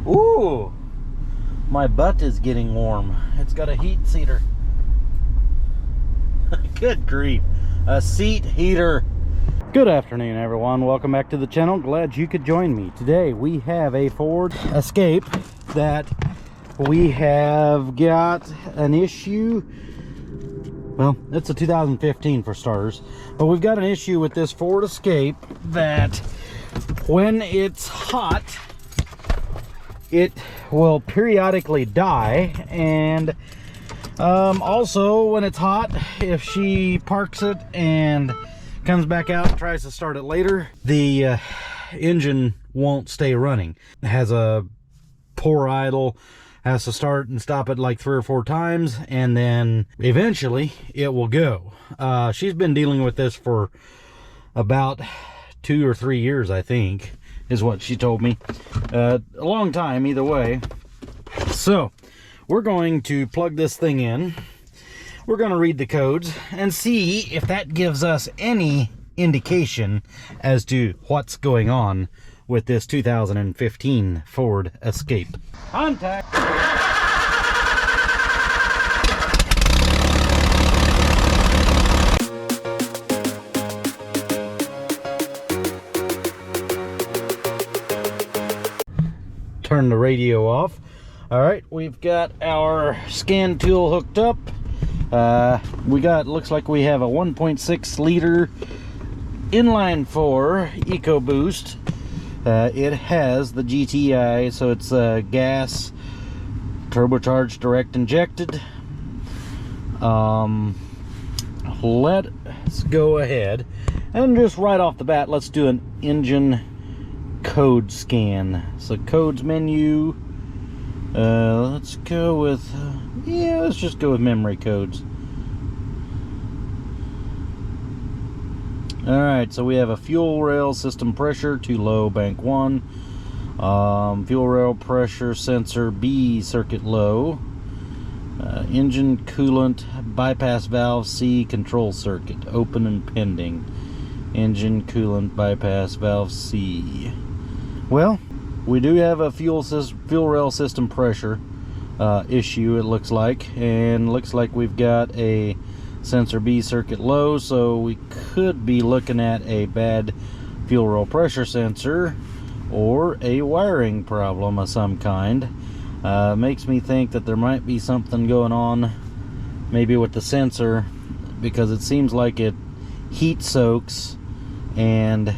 Ooh, my butt is getting warm. It's got a heat seater. Good grief, a seat heater. Good afternoon, everyone. Welcome back to the channel. Glad you could join me. Today we have a Ford Escape that we have got an issue. Well, it's a 2015 for starters, but we've got an issue with this Ford Escape that when it's hot, it will periodically die. And also when it's hot, if she parks it and comes back out and tries to start it later, the engine won't stay running. It has a poor idle, has to start and stop it like 3 or 4 times, and then eventually it will go. She's been dealing with this for about 2 or 3 years, I think, is what she told me. A long time either way. So we're going to plug this thing in. We're going to read the codes and see if that gives us any indication as to what's going on with this 2015 Ford Escape. Contact! Turn the radio off. All right, we've got our scan tool hooked up. Looks like we have a 1.6 liter inline 4 EcoBoost. It has the GTI, so it's gas turbocharged direct injected. Let's go ahead and just right off the bat, let's do an engine code scan. So codes menu, let's go with let's just go with memory codes. Alright, so we have a fuel rail system pressure too low, bank 1. Fuel rail pressure sensor B, circuit low. Engine coolant bypass valve C, control circuit open and pending. Engine coolant bypass valve C. Well, we do have a fuel rail system pressure issue, it looks like, and looks like we've got a sensor B circuit low, so we could be looking at a bad fuel rail pressure sensor or a wiring problem of some kind. Makes me think that there might be something going on maybe with the sensor, because it seems like it heat soaks and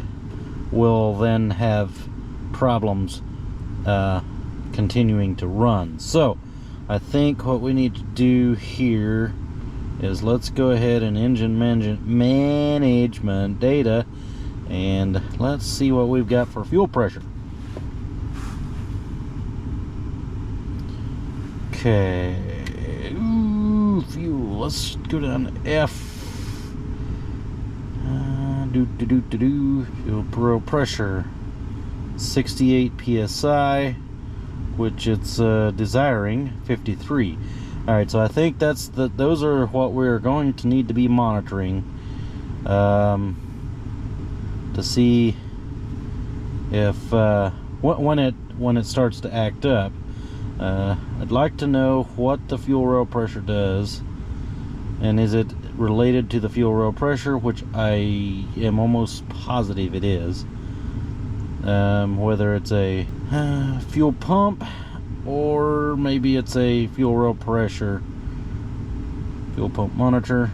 will then have problems continuing to run. So I think what we need to do here is let's go ahead and engine management data, and let's see what we've got for fuel pressure. Okay, fuel, let's go down to F. Fuel pressure 68 psi, which it's desiring 53. Alright, so I think those are what we're going to need to be monitoring to see if when it starts to act up. I'd like to know what the fuel rail pressure does, and is it related to the fuel rail pressure, which I am almost positive it is. Whether it's a fuel pump, or maybe it's a fuel rail pressure. Fuel pump monitor,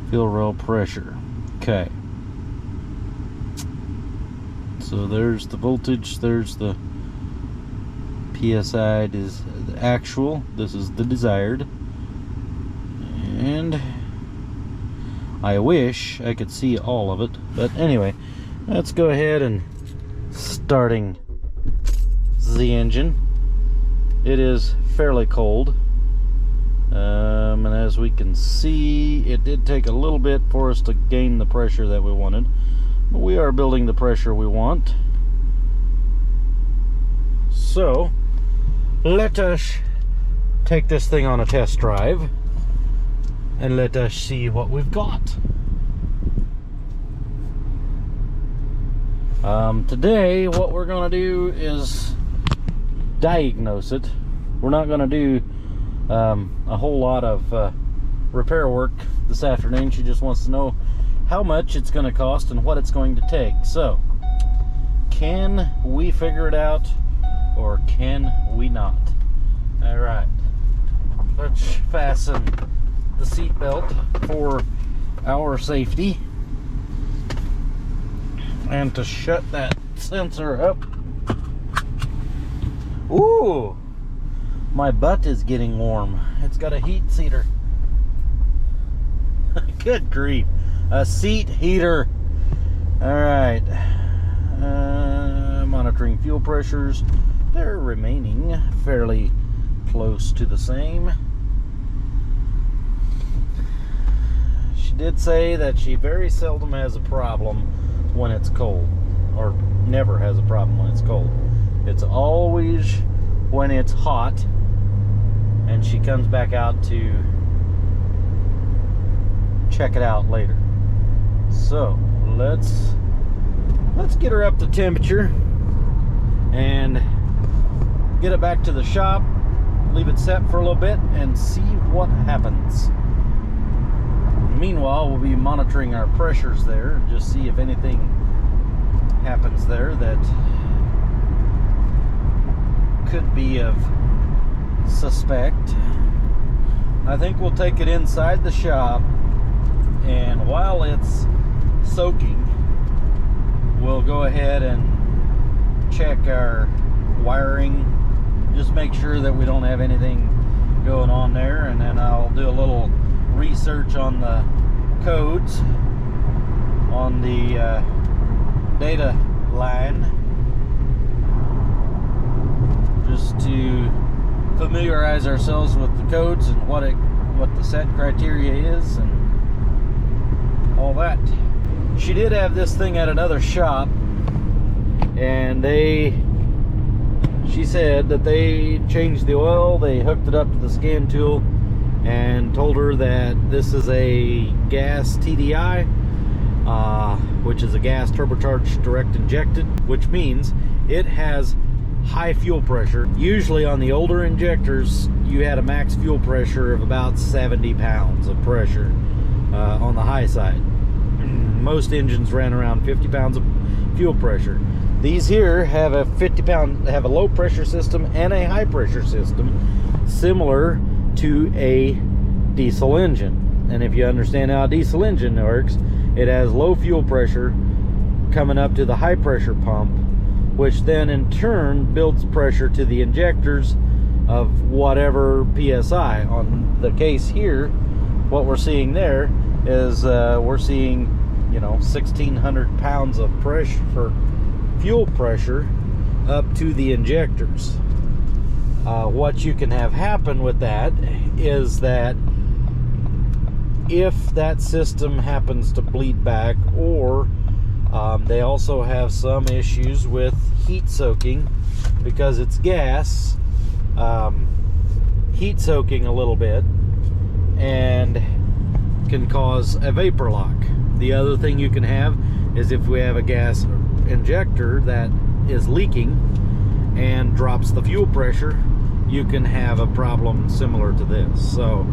fuel rail pressure. Okay. So there's the voltage, there's the PSI is the actual, this is the desired. And I wish I could see all of it, but anyway, let's go ahead and starting the engine. It is fairly cold, and as we can see, it did take a little bit for us to gain the pressure that we wanted, but we are building the pressure we want. So let us take this thing on a test drive and let us see what we've got. Today what we're gonna do is diagnose it. We're not going to do a whole lot of repair work this afternoon. She just wants to know how much it's going to cost and what it's going to take. So, can we figure it out or can we not? All right, let's fasten the seat belt for our safety and to shut that sensor up. Ooh, my butt is getting warm. It's got a heat seater. Good grief, a seat heater. All right, monitoring fuel pressures. They're remaining fairly close to the same. She did say that she very seldom has a problem when it's cold, or never has a problem when it's cold. It's always when it's hot, and she comes back out to check it out later. So let's get her up to temperature and get it back to the shop, leave it set for a little bit, and see what happens. Meanwhile, we'll be monitoring our pressures there and just see if anything happens there that could be of suspect. I think we'll take it inside the shop, and while it's soaking, we'll go ahead and check our wiring, just make sure that we don't have anything going on there, and then I'll do a little research on the codes on the data line, just to familiarize ourselves with the codes and what the set criteria is and all that. She did have this thing at another shop, and she said that they changed the oil, they hooked it up to the scan tool, and told her that this is a gas TDI, which is a gas turbocharged direct injected, which means it has high fuel pressure. Usually on the older injectors, you had a max fuel pressure of about 70 pounds of pressure on the high side. Most engines ran around 50 pounds of fuel pressure. These here have a have a low pressure system and a high pressure system, similar to a diesel engine. And if you understand how a diesel engine works, it has low fuel pressure coming up to the high pressure pump, which then in turn builds pressure to the injectors of whatever PSI. On the case here, what we're seeing there is we're seeing, 1,600 pounds of pressure for fuel pressure up to the injectors. What you can have happen with that is that if that system happens to bleed back, or they also have some issues with heat soaking, because it's gas, heat soaking a little bit and can cause a vapor lock. The other thing you can have is if we have a gas injector that is leaking and drops the fuel pressure, you can have a problem similar to this. So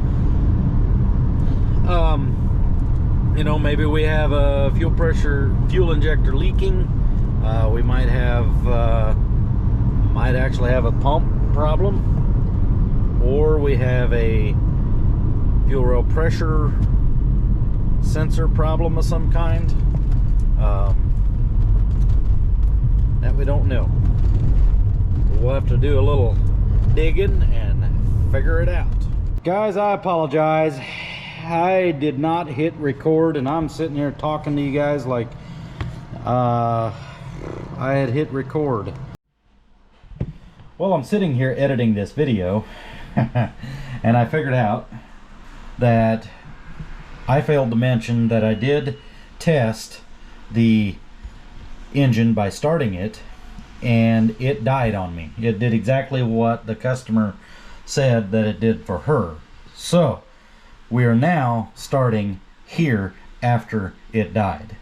maybe we have a fuel injector leaking. We might actually have a pump problem, or we have a fuel rail pressure sensor problem of some kind that we don't know. We'll have to do a little digging and figure it out. Guys, I apologize. I did not hit record, and I'm sitting here talking to you guys like I had hit record. Well, I'm sitting here editing this video and I figured out that I failed to mention that I did test the engine by starting it, and it died on me. It did exactly what the customer said that it did for her. So we are now starting here after it died.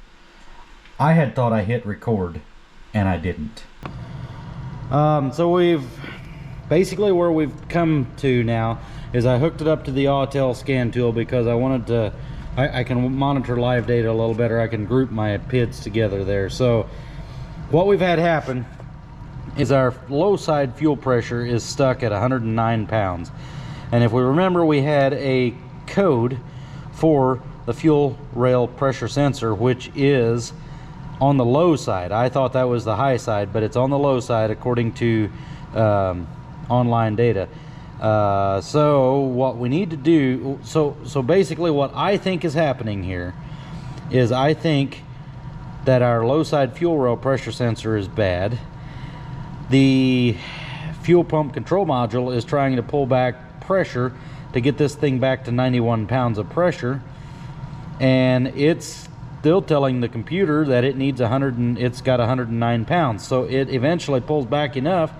I had thought I hit record and I didn't. So we've basically where we've come to now is I hooked it up to the Autel scan tool because I wanted to, I can monitor live data a little better. I can group my PIDs together there. So what we've had happen is our low side fuel pressure is stuck at 109 pounds. And if we remember, we had a code for the fuel rail pressure sensor, which is on the low side. I thought that was the high side, but it's on the low side according to online data. So what we need to do, so basically what I think is happening here is I think that our low side fuel rail pressure sensor is bad. The fuel pump control module is trying to pull back pressure to get this thing back to 91 pounds of pressure, and it's still telling the computer that it needs 100 and it's got 109 pounds. So it eventually pulls back enough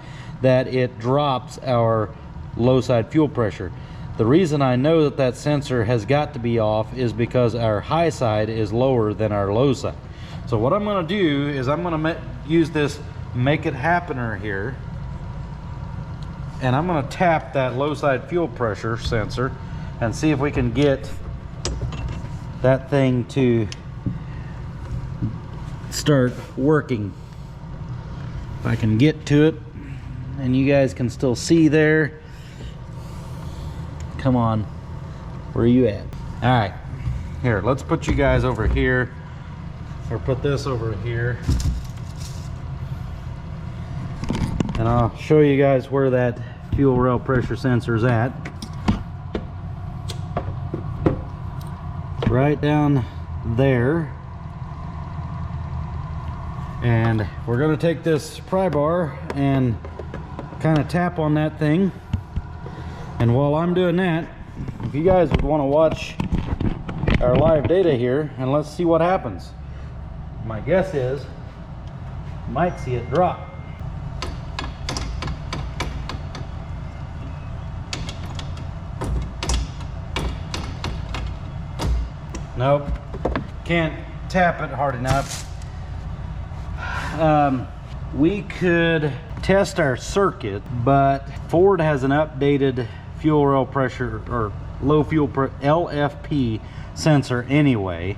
that it drops our low side fuel pressure. The reason I know that that sensor has got to be off is because our high side is lower than our low side. So what I'm going to do is I'm going to use this make it happener here, and I'm going to tap that low side fuel pressure sensor and see if we can get that thing to start working. If I can get to it and you guys can still see there. Come on, where are you at? All right, here, let's put you guys over here, or put this over here, and I'll show you guys where that fuel rail pressure sensor is at. Right down there. And we're going to take this pry bar and kind of tap on that thing. And while I'm doing that, if you guys would want to watch our live data here, and let's see what happens. My guess is you might see it drop. Nope, can't tap it hard enough. We could test our circuit, but Ford has an updated fuel rail pressure or low fuel LFP sensor anyway.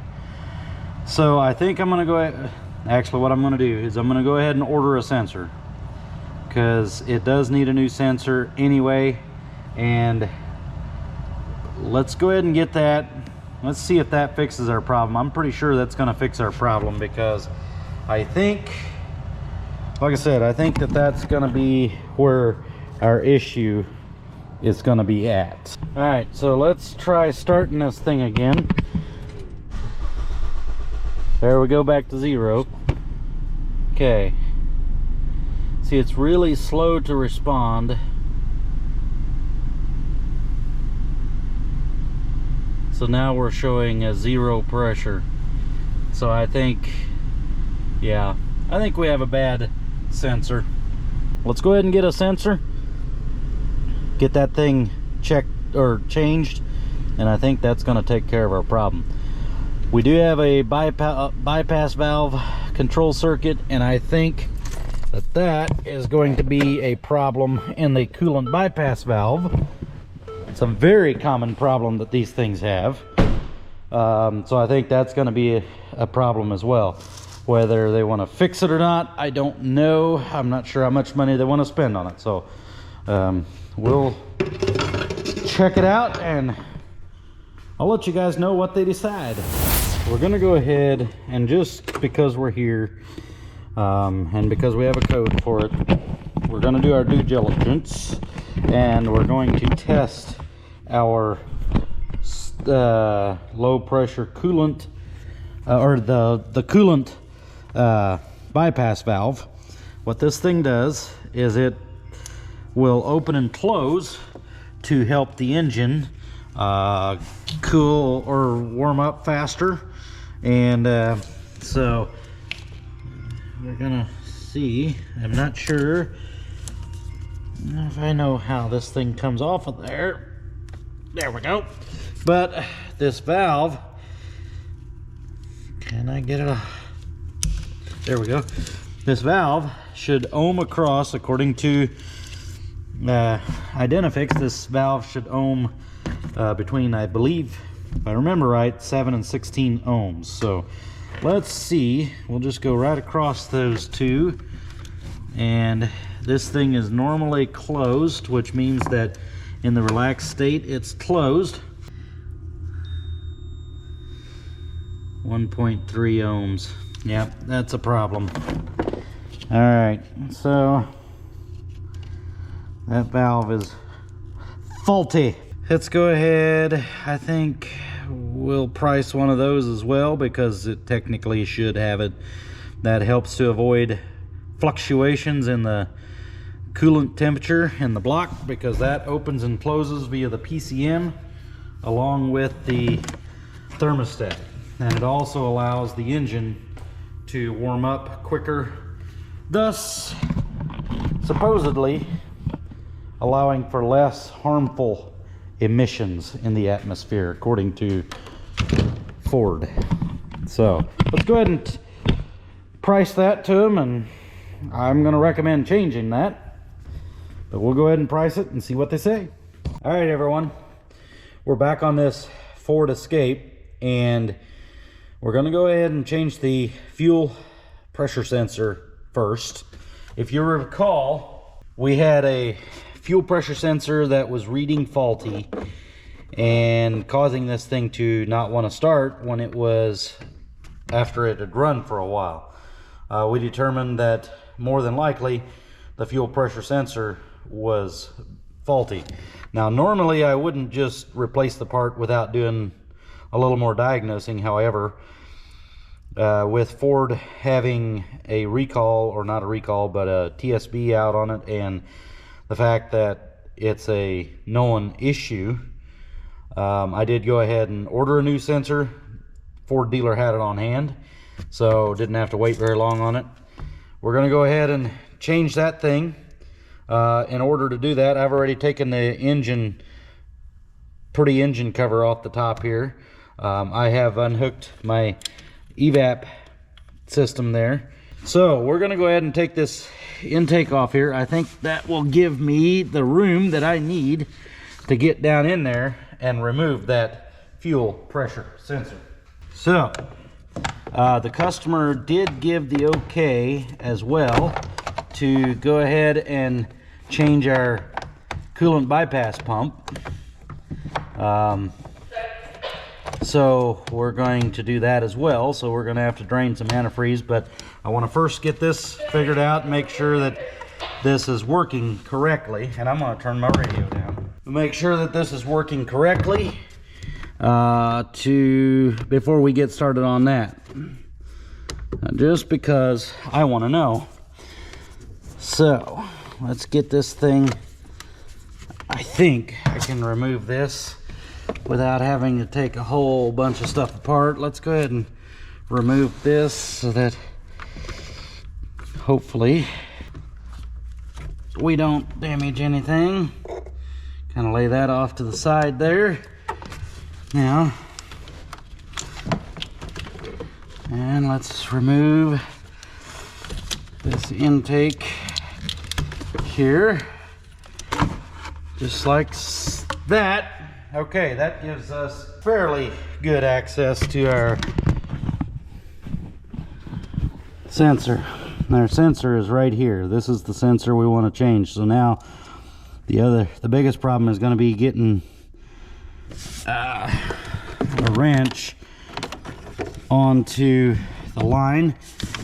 So I think I'm gonna go ahead, actually what I'm gonna do is I'm gonna go ahead and order a sensor, because it does need a new sensor anyway. And let's go ahead and get that. Let's see if that fixes our problem. I'm pretty sure that's gonna fix our problem, because I think, like I said, I think that that's gonna be where our issue is gonna be at. All right, so let's try starting this thing again. There we go, back to 0. Okay. See, it's really slow to respond. So now we're showing a 0 pressure. So I think, yeah, I think we have a bad sensor. Let's go ahead and get a sensor, get that thing checked or changed, and I think that's going to take care of our problem. We do have a bypass valve control circuit, and I think that that is going to be a problem in the coolant bypass valve. It's a very common problem that these things have. So I think that's going to be a problem as well. Whether they want to fix it or not, I don't know. I'm not sure how much money they want to spend on it. So we'll check it out, and I'll let you guys know what they decide. We're going to go ahead, and just because we're here and because we have a code for it, we're going to do our due diligence, and we're going to test our low pressure coolant or the coolant bypass valve. What this thing does is it will open and close to help the engine cool or warm up faster. And so we're gonna see. I'm not sure if I know how this thing comes off of there. There we go. But this valve, can I get it off? There we go. This valve should ohm across according to Identifix, this valve should ohm between, I believe, if I remember right, 7 and 16 ohms. So let's see, we'll just go right across those two, and this thing is normally closed, which means that in the relaxed state it's closed. 1.3 ohms. Yep, that's a problem. All right, so that valve is faulty. Let's go ahead. I think we'll price one of those as well, because it technically should have it. That helps to avoid fluctuations in the coolant temperature in the block, because that opens and closes via the PCM along with the thermostat. And it also allows the engine to warm up quicker, thus supposedly allowing for less harmful emissions in the atmosphere, according to Ford. So let's go ahead and price that to them, and I'm going to recommend changing that, but we'll go ahead and price it and see what they say. All right, everyone, we're back on this Ford Escape, and we're going to go ahead and change the fuel pressure sensor first. If you recall, we had a fuel pressure sensor that was reading faulty and causing this thing to not want to start when it was after it had run for a while. We determined that more than likely the fuel pressure sensor was faulty. Now, normally I wouldn't just replace the part without doing a little more diagnosing. However, with Ford having a recall, or not a recall, but a TSB out on it, and the fact that it's a known issue, I did go ahead and order a new sensor. Ford dealer had it on hand, so didn't have to wait very long on it. We're going to go ahead and change that thing. In order to do that, I've already taken the engine cover off the top here. I have unhooked my evap system there. So we're going to go ahead and take this intake off here. I think that will give me the room that I need to get down in there and remove that fuel pressure sensor. So the customer did give the okay as well to go ahead and change our coolant bypass pump. So we're going to do that as well. So we're going to have to drain some antifreeze, but I want to first get this figured out and make sure that this is working correctly. And I'm going to turn my radio down. Make sure that this is working correctly before we get started on that. Just because I want to know. So let's get this thing. I think I can remove this without having to take a whole bunch of stuff apart. Let's go ahead and remove this so that hopefully we don't damage anything. Kind of lay that off to the side there. Now, and let's remove this intake here, just like that. Okay, that gives us fairly good access to our sensor. Our sensor is right here. This is the sensor we want to change. So now the biggest problem is going to be getting a wrench onto the line.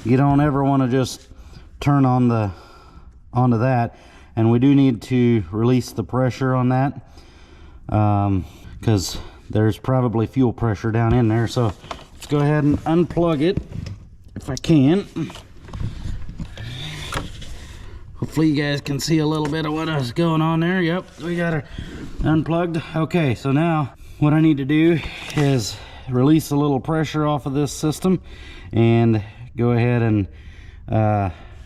You don't ever want to just turn on onto that, and we do need to release the pressure on that, because there's probably fuel pressure down in there. So let's go ahead and unplug it if I can. Hopefully you guys can see a little bit of what is going on there. Yep, we got her unplugged. Okay, so now what I need to do is release a little pressure off of this system and go ahead and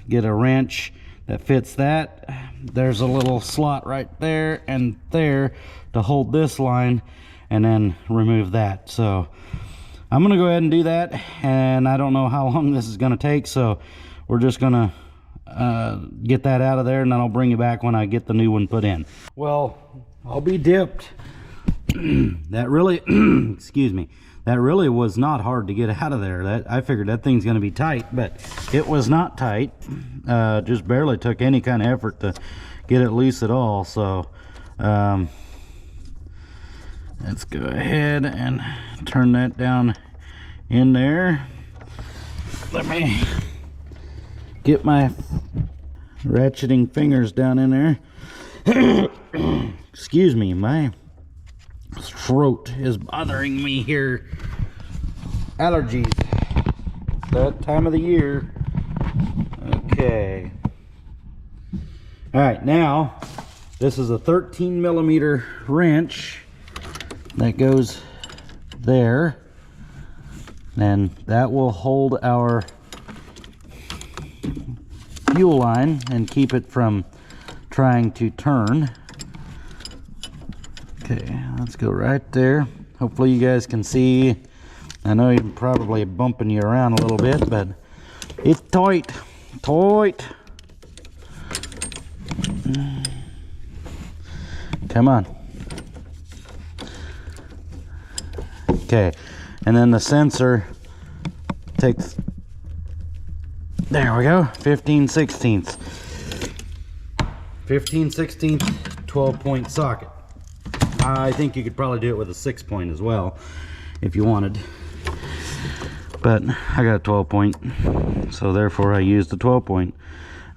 get a wrench that fits that. There's a little slot right there and there to hold this line, and then remove that. So I'm gonna go ahead and do that, and I don't know how long this is gonna take, so we're just gonna get that out of there, and then I'll bring you back when I get the new one put in. Well, I'll be dipped. That really, excuse me, that really was not hard to get out of there. That I figured that thing's going to be tight, but it was not tight. Just barely took any kind of effort to get it loose at all. So let's go ahead and turn that down in there. Let me get my ratcheting fingers down in there. Excuse me, my throat is bothering me here. Allergies. That time of the year. Okay. All right, now this is a 13 millimeter wrench that goes there, and that will hold our fuel line and keep it from trying to turn. Okay, let's go right there. Hopefully you guys can see. I know you're probably bumping you around a little bit, but it's tight. Come on. Okay, and then the sensor takes, there we go, 15/16. 15/16 12-point socket. I think you could probably do it with a 6-point as well if you wanted, but I got a 12-point, so therefore I used the 12-point.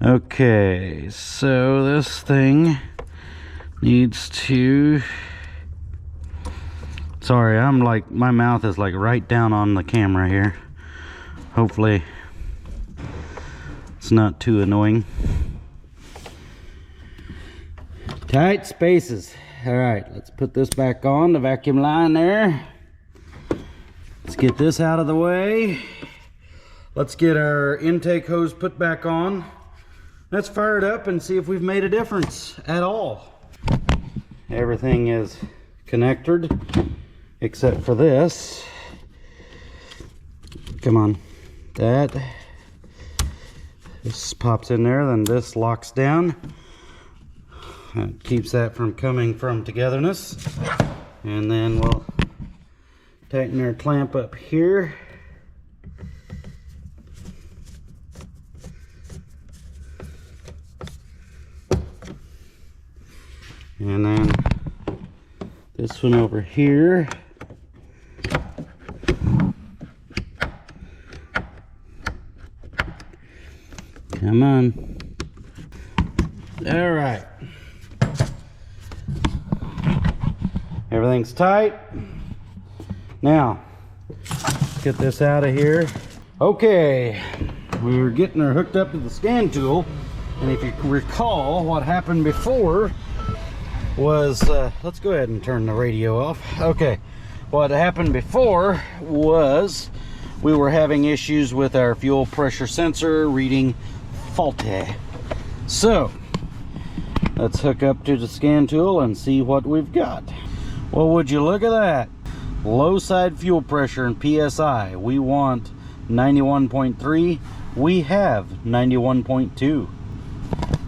Okay, so this thing needs to, sorry, I'm like, my mouth is like right down on the camera here. Hopefully it's not too annoying. Tight spaces. All right, let's put this back on, the vacuum line there. Let's get this out of the way. Let's get our intake hose put back on. Let's fire it up and see if we've made a difference at all. Everything is connected except for this. Come on. This pops in there, then this locks down. That keeps that from coming from togetherness. And then we'll tighten our clamp up here. And then this one over here. Come on. All right. Everything's tight. Now, let's get this out of here. Okay, we were getting her hooked up to the scan tool, and if you recall, what happened before was, let's go ahead and turn the radio off. Okay, what happened before was we were having issues with our fuel pressure sensor reading faulty. So, let's hook up to the scan tool and see what we've got. Well, would you look at that? Low side fuel pressure and PSI. We want 91.3. We have 91.2.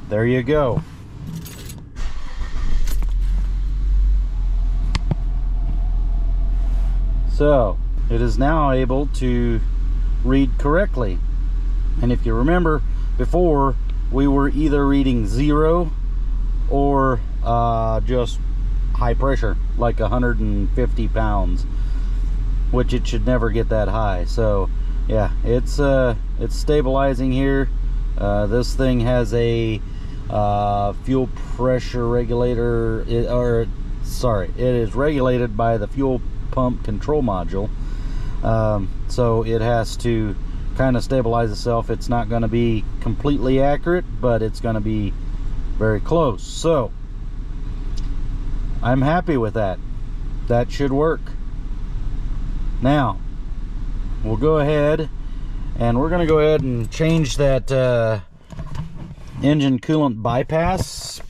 There you go. So, it is now able to read correctly. And if you remember, before we were either reading 0 or just high pressure, like 150 pounds, which it should never get that high. So yeah, it's stabilizing here. This thing has a fuel pressure regulator, it is regulated by the fuel pump control module. So it has to kind of stabilize itself. It's not going to be completely accurate, but it's going to be very close. So I'm happy with that. That should work. Now we'll go ahead and we're going to go ahead and change that engine coolant bypass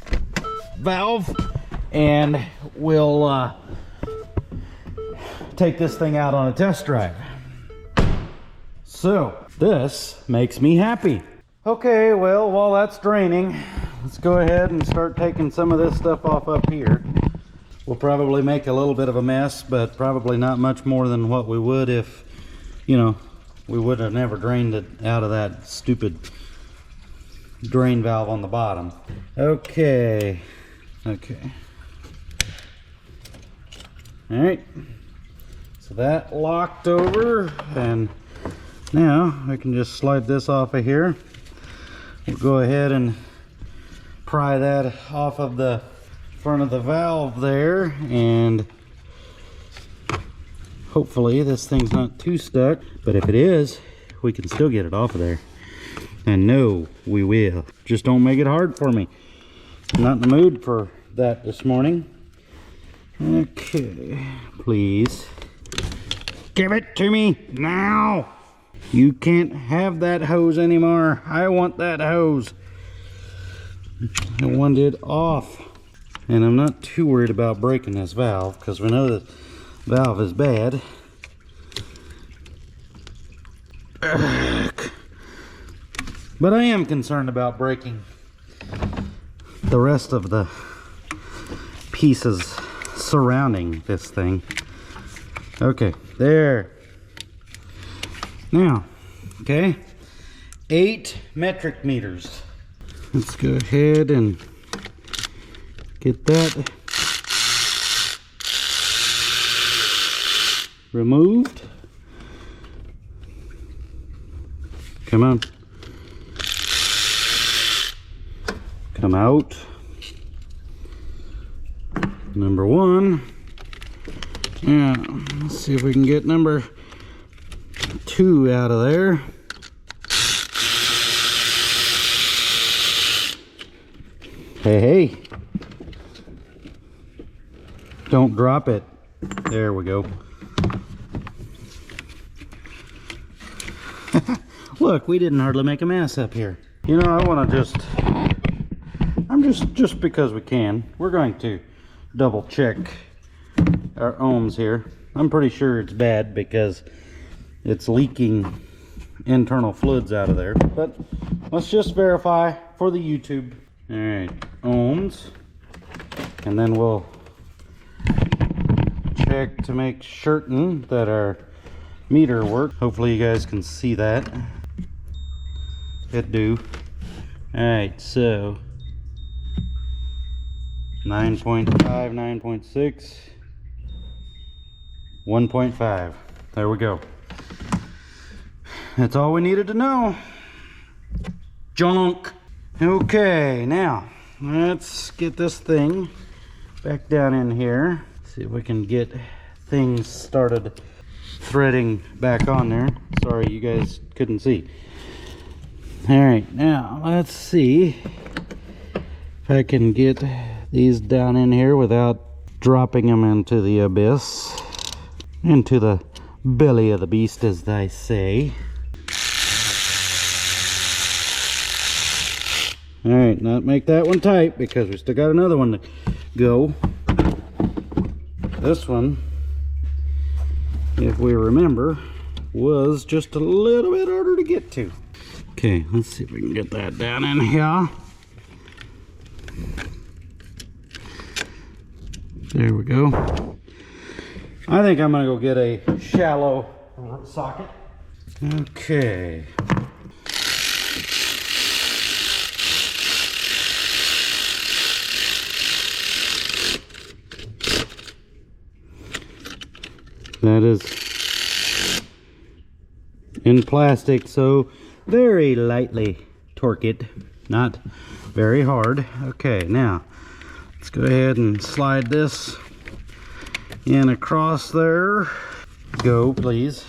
valve, and we'll take this thing out on a test drive. So this makes me happy. Okay, well, while that's draining, let's go ahead and start taking some of this stuff off up here. We'll probably make a little bit of a mess, but probably not much more than what we would if, you know, we would have never drained it out of that stupid drain valve on the bottom. Okay. All right. So that locked over, and now I can just slide this off of here. We'll go ahead and pry that off of the front of the valve there, and hopefully this thing's not too stuck, but if it is, we can still get it off of there. I know we will. Just don't make it hard for me. I'm not in the mood for that this morning. Okay, please give it to me now. You can't have that hose anymore. I want that hose. I want it off. And I'm not too worried about breaking this valve because we know that valve is bad. But I am concerned about breaking the rest of the pieces surrounding this thing. Okay, there. Now, okay, 8 metric meters. Let's go ahead and get that removed. Come on. Come out. Number 1. Yeah, let's see if we can get number 2 out of there. Hey, don't drop it. There we go. Look, we didn't hardly make a mess up here. You know, I want to just because we can, we're going to double check our ohms here. I'm pretty sure it's bad because it's leaking internal fluids out of there, but let's just verify for the YouTube. All right, ohms, and then we'll check to make certain that our meter works. Hopefully you guys can see that. It do. All right, so 9.5, 9.6, 1.5. There we go. That's all we needed to know. Junk. Okay, now let's get this thing back down in here. See if we can get things started threading back on there. Sorry you guys couldn't see. All right, now let's see if I can get these down in here without dropping them into the abyss, into the belly of the beast, as they say. All right, not make that one tight because we still got another one to go. This one, if we remember, was just a little bit harder to get to. Okay, let's see if we can get that down in here. There we go. I think I'm gonna go get a shallow socket. Okay. That is in plastic, so very lightly torque it, not very hard. Okay, now let's go ahead and slide this in across there. Go, please.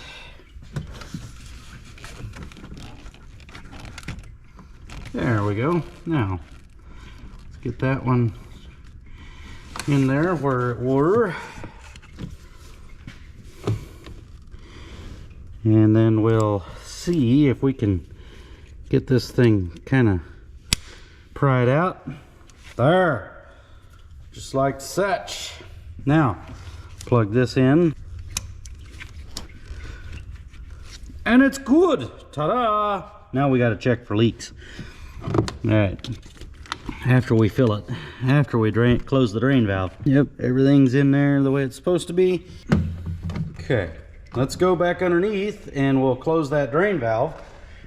There we go. Now let's get that one in there where it were. And then we'll see if we can get this thing kind of pried out. There, just like such. Now, plug this in. And it's good. Ta-da! Now we got to check for leaks. All right, after we fill it, after we close the drain valve. Yep, everything's in there the way it's supposed to be. Okay, let's go back underneath and we'll close that drain valve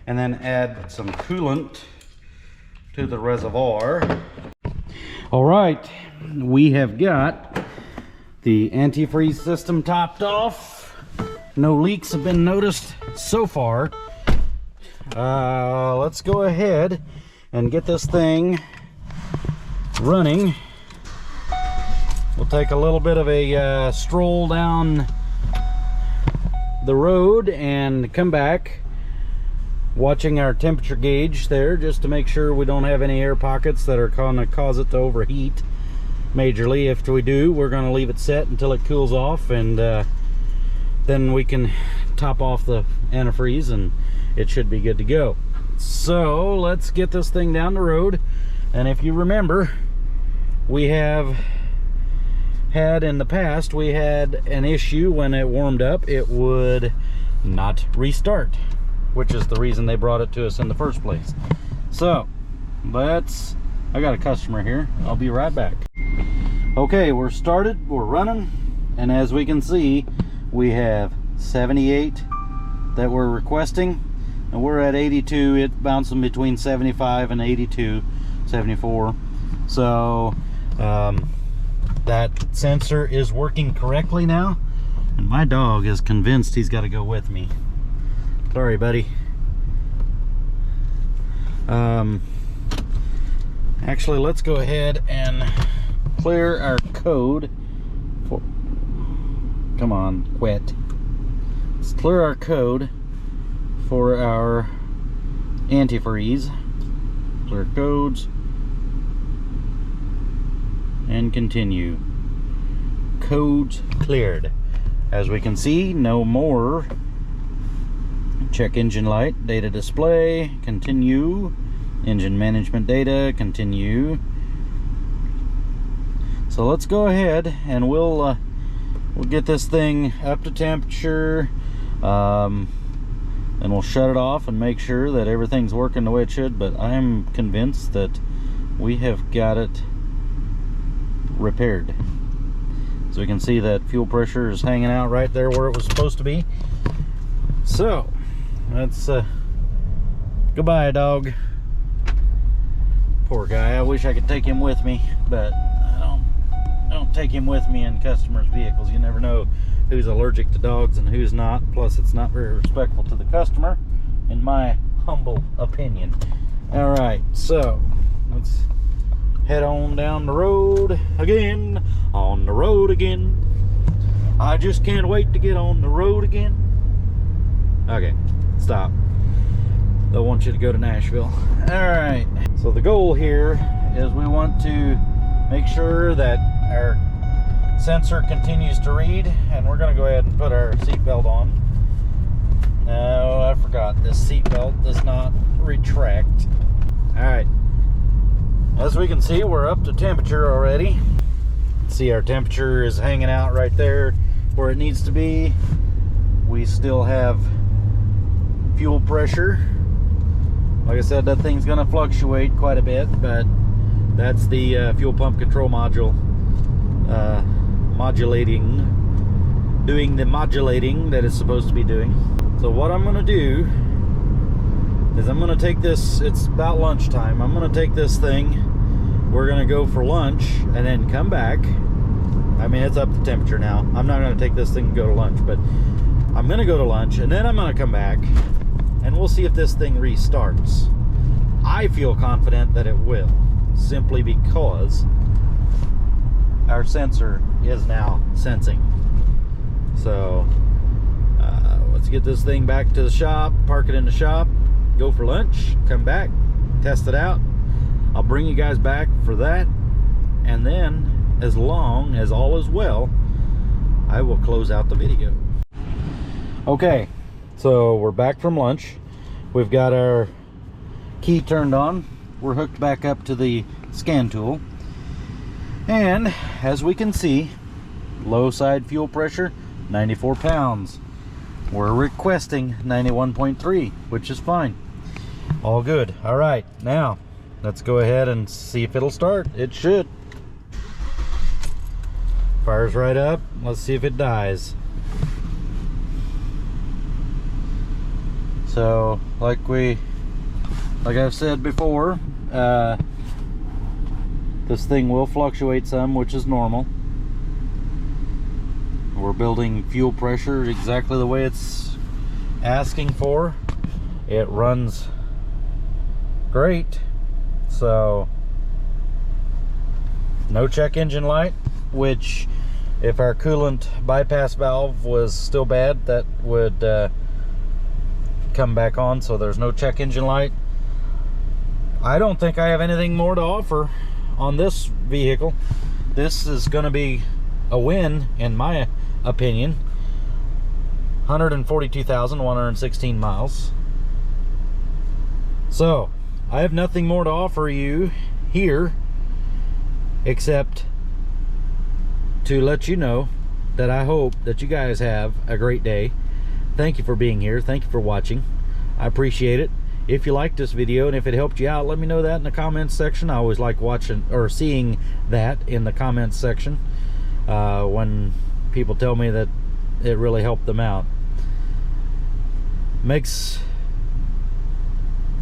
and then add some coolant to the reservoir. All right, we have got the antifreeze system topped off. No leaks have been noticed so far. Let's go ahead and get this thing running. We'll take a little bit of a stroll down the road and come back, watching our temperature gauge there just to make sure we don't have any air pockets that are going to cause it to overheat majorly. If we do, we're going to leave it set until it cools off, and then we can top off the antifreeze and it should be good to go. So let's get this thing down the road. And if you remember, we have had in the past, we had an issue when it warmed up, it would not restart, which is the reason they brought it to us in the first place. So I got a customer here, I'll be right back. Okay, we're started, we're running, and as we can see, we have 78 that we're requesting, and we're at 82. It bouncing between 75 and 82, 74. So that sensor is working correctly now, and my dog is convinced he's got to go with me. Sorry, buddy. Actually, let's go ahead and clear our code for, come on, quit. Let's clear our code for our antifreeze. Clear codes and continue. Codes cleared. As we can see, no more. Check engine light, data display, continue. Engine management data, continue. So let's go ahead and we'll get this thing up to temperature, and we'll shut it off and make sure that everything's working the way it should. But I'm convinced that we have got it repaired. So we can see that fuel pressure is hanging out right there where it was supposed to be. So that's goodbye, dog. Poor guy. I wish I could take him with me, but I don't take him with me in customers' vehicles. You never know who's allergic to dogs and who's not. Plus, it's not very respectful to the customer, in my humble opinion. All right, so let's head on down the road again. On the road again. I just can't wait to get on the road again. Okay, stop. They'll want you to go to Nashville. All right, so the goal here is we want to make sure that our sensor continues to read, and we're going to go ahead and put our seatbelt on. No, I forgot, this seatbelt does not retract. All right, as we can see, we're up to temperature already. See, our temperature is hanging out right there where it needs to be. We still have fuel pressure. Like I said, that thing's going to fluctuate quite a bit, but that's the fuel pump control module doing the modulating that it's supposed to be doing. So what I'm going to do is I'm going to take this, it's about lunchtime, I'm going to take this thing, we're going to go for lunch and then come back. I mean, it's up to temperature now. I'm not going to take this thing and go to lunch, but I'm going to go to lunch and then I'm going to come back and we'll see if this thing restarts. I feel confident that it will, simply because our sensor is now sensing. So let's get this thing back to the shop, park it in the shop, go for lunch, come back, test it out. I'll bring you guys back for that, and then as long as all is well, I will close out the video. Okay, so we're back from lunch. We've got our key turned on. We're hooked back up to the scan tool. And as we can see, low side fuel pressure, 94 pounds. We're requesting 91.3, which is fine. All good. All right, now let's go ahead and see if it'll start. It should. Fires right up. Let's see if it dies. So like I've said before, this thing will fluctuate some, which is normal. We're building fuel pressure exactly the way it's asking for. It runs great. So no check engine light, which if our coolant bypass valve was still bad, that would come back on. So there's no check engine light. I don't think I have anything more to offer on this vehicle. This is going to be a win in my opinion. 142,116 miles. So I have nothing more to offer you here except to let you know that I hope that you guys have a great day. Thank you for being here. Thank you for watching. I appreciate it. If you liked this video and if it helped you out, let me know that in the comments section. I always like watching or seeing that in the comments section when people tell me that it really helped them out. Makes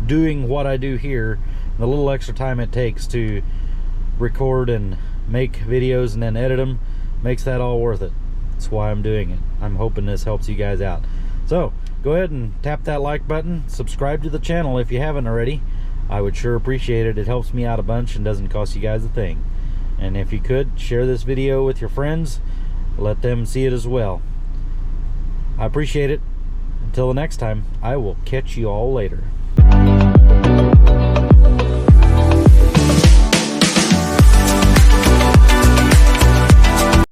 doing what I do here, the little extra time it takes to record and make videos and then edit them, makes that all worth it. That's why I'm doing it. I'm hoping this helps you guys out. So go ahead and tap that like button, subscribe to the channel if you haven't already. I would sure appreciate it. It helps me out a bunch and doesn't cost you guys a thing. And if you could, share this video with your friends, let them see it as well. I appreciate it. Until the next time, I will catch you all later.